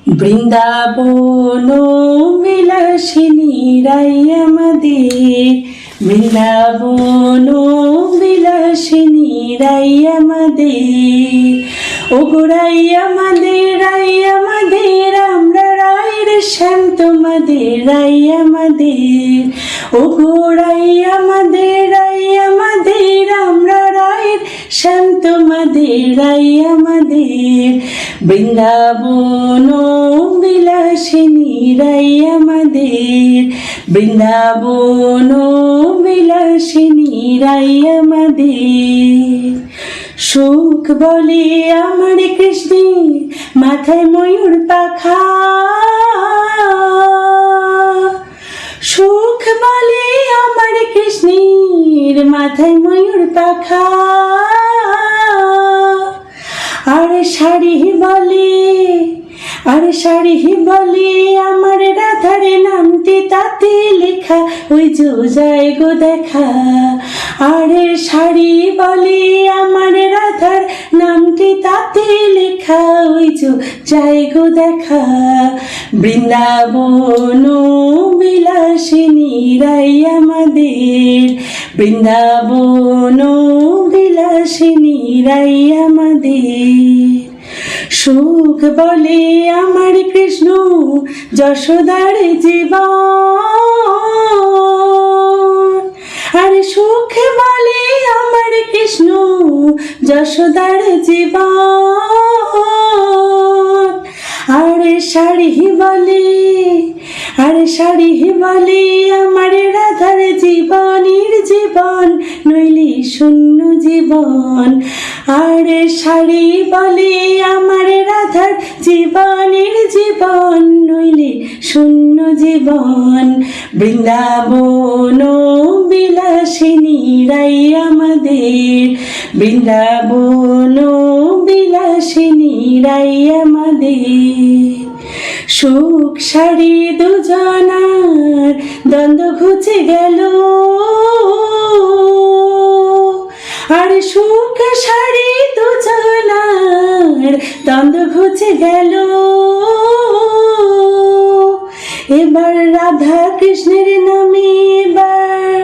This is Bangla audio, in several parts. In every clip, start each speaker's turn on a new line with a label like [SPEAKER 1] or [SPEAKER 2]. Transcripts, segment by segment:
[SPEAKER 1] বৃন্দাবন বিলাসিনী রাই আমাদের, বৃন্দাবন বিলাসিনী রাই আমাদের, ও গো রাই আমাদের, আমরা রায়ের শ্যাম তোমাদের রাই আমাদের, ও গো রাই আমাদের, আমরা রায়ের শ্যাম তোমাদের রাই আমাদের, বৃন্দাবন বিলাসিনী রাই আমাদের, বৃন্দাবন বিলাসিনী রাই আমাদের। সুখ বলে আমার কৃষ্ণের মাথায় ময়ূর পাখা, সুখ বলে আমার কৃষ্ণের মাথায় ময়ূর পাখা, আর শাড়ি বলে আমার রাধার নামটি তাতে লেখা, ওই যে যায় গো দেখা, আরে শাড়ি বলে আমার রাধার নামটি তাতে লেখা, ওই যে যায় গো দেখা, বৃন্দাবন বিলাসিনী রাই আমাদের, বৃন্দাবন বিলাসিনী রাই আমাদের। সুখ বলে আমার কৃষ্ণ যশোদার জীবন, আর সুখ বলে আমার কৃষ্ণ যশোদার জীবন, আর শাড়ি বলে আমার রাধার জীবনের জীবন নইলে শূন্য জীবন, আর শাড়ি বলে আমার রাধার জীবনের জীবন নইলে শূন্য জীবন, বৃন্দাবন বিলাসিনী রাই আমাদের, বৃন্দাবন বিলাসিনী রাই আমাদের। সুখ শাড়ি দুজনার দ্বন্দ্ব ঘুচে গেল, আর সুখ শাড়ি দুজনার দ্বন্দ্ব ঘুচে গেল, এবার রাধা কৃষ্ণের নামে, এবার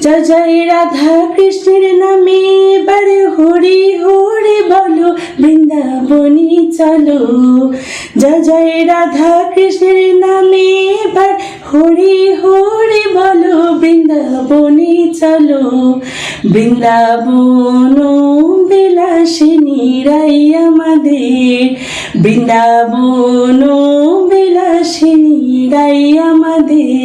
[SPEAKER 1] জয় জয় রাধা কৃষ্ণের নামে, এবার হরি হরি বলো বৃন্দাবনী চলো, জয় জয় রাধা কৃষ্ণের নামে, এবার হরি হরি বলো বৃন্দাবনী চলো, বৃন্দাবন বিলাসিনী রাই আমাদের, বৃন্দাবন বিলাসিনী রাই আমাদের।